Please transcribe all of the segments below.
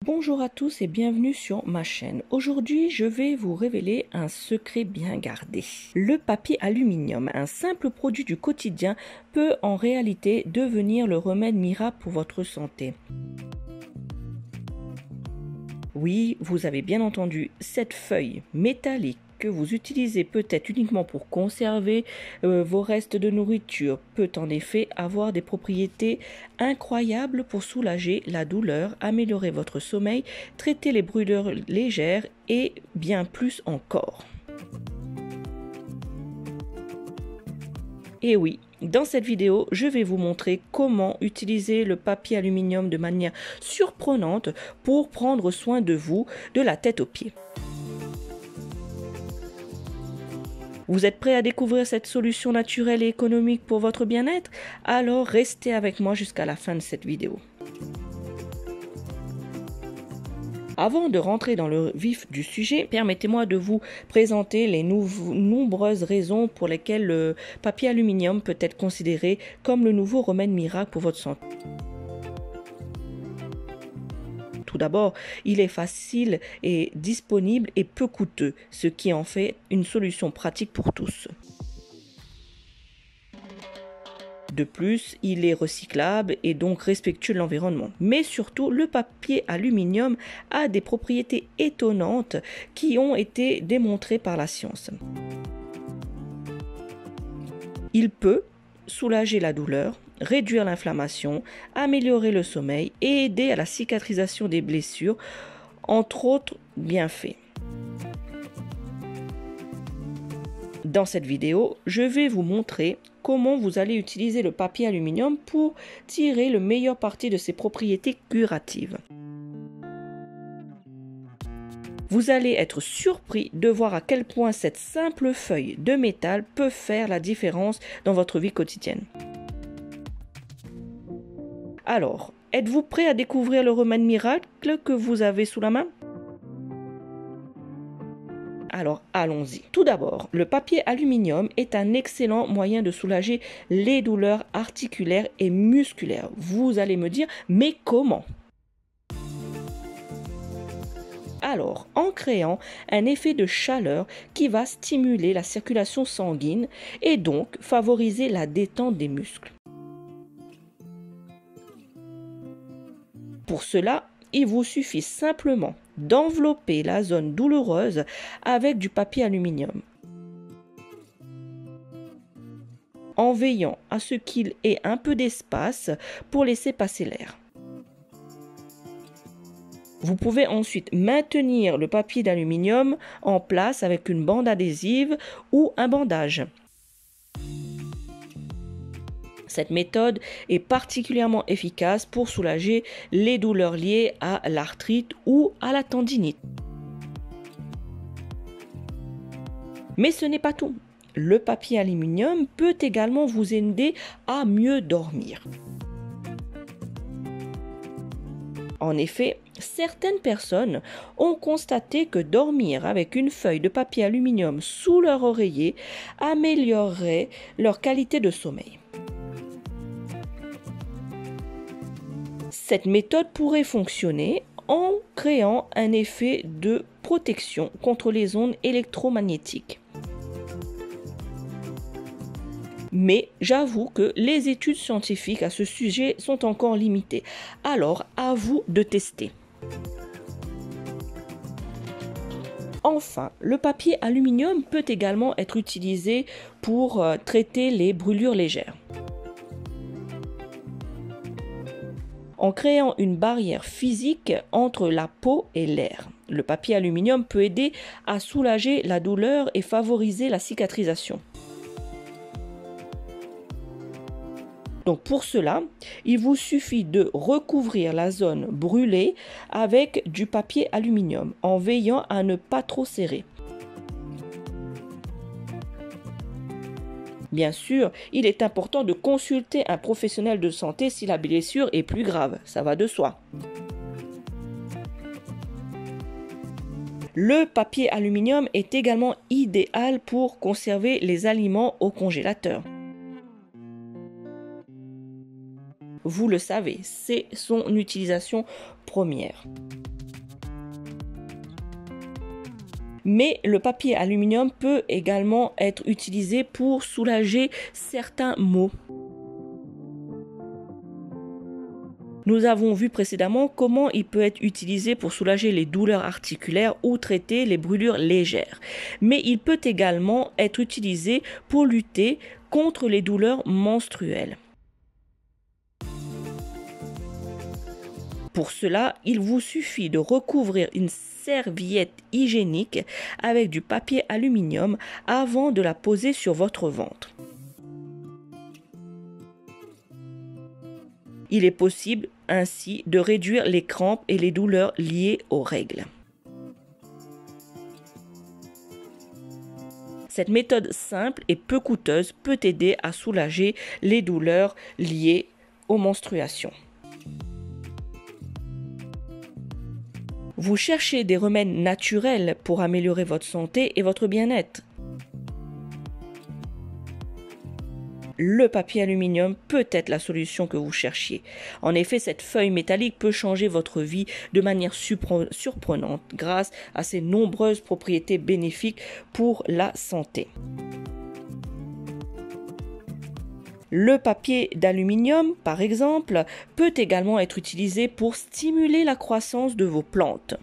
Bonjour à tous et bienvenue sur ma chaîne. Aujourd'hui, je vais vous révéler un secret bien gardé. Le papier aluminium, un simple produit du quotidien, peut en réalité devenir le remède miracle pour votre santé. Oui, vous avez bien entendu, cette feuille métallique que vous utilisez peut-être uniquement pour conserver vos restes de nourriture peut en effet avoir des propriétés incroyables pour soulager la douleur, améliorer votre sommeil, traiter les brûlures légères et bien plus encore. Et oui, dans cette vidéo, je vais vous montrer comment utiliser le papier aluminium de manière surprenante pour prendre soin de vous de la tête aux pieds. Vous êtes prêt à découvrir cette solution naturelle et économique pour votre bien-être? Alors restez avec moi jusqu'à la fin de cette vidéo. Avant de rentrer dans le vif du sujet, permettez-moi de vous présenter les nombreuses raisons pour lesquelles le papier aluminium peut être considéré comme le nouveau remède miracle pour votre santé. Tout d'abord, il est facile et disponible et peu coûteux, ce qui en fait une solution pratique pour tous. De plus, il est recyclable et donc respectueux de l'environnement. Mais surtout, le papier aluminium a des propriétés étonnantes qui ont été démontrées par la science. Il peut soulager la douleur, réduire l'inflammation, améliorer le sommeil et aider à la cicatrisation des blessures, entre autres bienfaits. Dans cette vidéo, je vais vous montrer comment vous allez utiliser le papier aluminium pour tirer le meilleur parti de ses propriétés curatives. Vous allez être surpris de voir à quel point cette simple feuille de métal peut faire la différence dans votre vie quotidienne. Alors, êtes-vous prêt à découvrir le remède miracle que vous avez sous la main? Alors, allons-y. Tout d'abord, le papier aluminium est un excellent moyen de soulager les douleurs articulaires et musculaires. Vous allez me dire, mais comment? Alors, en créant un effet de chaleur qui va stimuler la circulation sanguine et donc favoriser la détente des muscles. Pour cela, il vous suffit simplement d'envelopper la zone douloureuse avec du papier aluminium, en veillant à ce qu'il ait un peu d'espace pour laisser passer l'air. Vous pouvez ensuite maintenir le papier d'aluminium en place avec une bande adhésive ou un bandage. Cette méthode est particulièrement efficace pour soulager les douleurs liées à l'arthrite ou à la tendinite. Mais ce n'est pas tout. Le papier aluminium peut également vous aider à mieux dormir. En effet, certaines personnes ont constaté que dormir avec une feuille de papier aluminium sous leur oreiller améliorerait leur qualité de sommeil. Cette méthode pourrait fonctionner en créant un effet de protection contre les ondes électromagnétiques. Mais j'avoue que les études scientifiques à ce sujet sont encore limitées. Alors, à vous de tester. Enfin, le papier aluminium peut également être utilisé pour traiter les brûlures légères. En créant une barrière physique entre la peau et l'air. Le papier aluminium peut aider à soulager la douleur et favoriser la cicatrisation. Donc pour cela, il vous suffit de recouvrir la zone brûlée avec du papier aluminium en veillant à ne pas trop serrer. Bien sûr, il est important de consulter un professionnel de santé si la blessure est plus grave, ça va de soi. Le papier aluminium est également idéal pour conserver les aliments au congélateur. vous le savez, c'est son utilisation première. Mais le papier aluminium peut également être utilisé pour soulager certains maux. Nous avons vu précédemment comment il peut être utilisé pour soulager les douleurs articulaires ou traiter les brûlures légères. Mais il peut également être utilisé pour lutter contre les douleurs menstruelles. Pour cela, il vous suffit de recouvrir une serviette hygiénique avec du papier aluminium avant de la poser sur votre ventre. Il est possible ainsi de réduire les crampes et les douleurs liées aux règles. Cette méthode simple et peu coûteuse peut aider à soulager les douleurs liées aux menstruations. Vous cherchez des remèdes naturels pour améliorer votre santé et votre bien-être. Le papier aluminium peut être la solution que vous cherchiez. En effet, cette feuille métallique peut changer votre vie de manière surprenante grâce à ses nombreuses propriétés bénéfiques pour la santé. Le papier d'aluminium, par exemple, peut également être utilisé pour stimuler la croissance de vos plantes.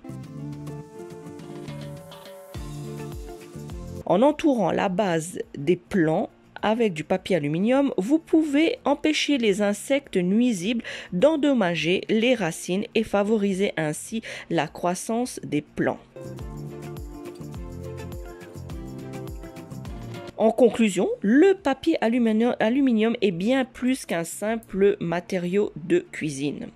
En entourant la base des plants avec du papier aluminium, vous pouvez empêcher les insectes nuisibles d'endommager les racines et favoriser ainsi la croissance des plants. En conclusion, le papier aluminium est bien plus qu'un simple matériau de cuisine.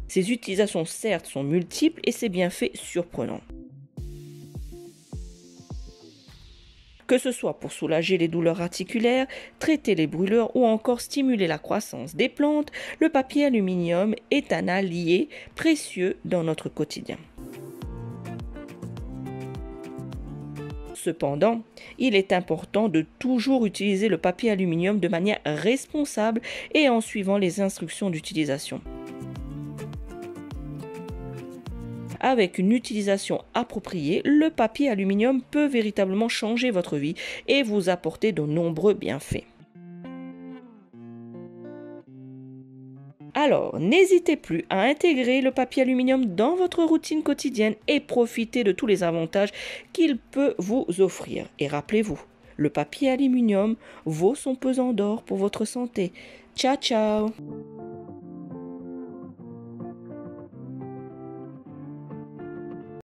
Ses utilisations certes sont multiples et ses bienfaits surprenants. Que ce soit pour soulager les douleurs articulaires, traiter les brûlures ou encore stimuler la croissance des plantes, le papier aluminium est un allié précieux dans notre quotidien. Cependant, il est important de toujours utiliser le papier aluminium de manière responsable et en suivant les instructions d'utilisation. Avec une utilisation appropriée, le papier aluminium peut véritablement changer votre vie et vous apporter de nombreux bienfaits. Alors, n'hésitez plus à intégrer le papier aluminium dans votre routine quotidienne et profitez de tous les avantages qu'il peut vous offrir. Et rappelez-vous, le papier aluminium vaut son pesant d'or pour votre santé. Ciao, ciao!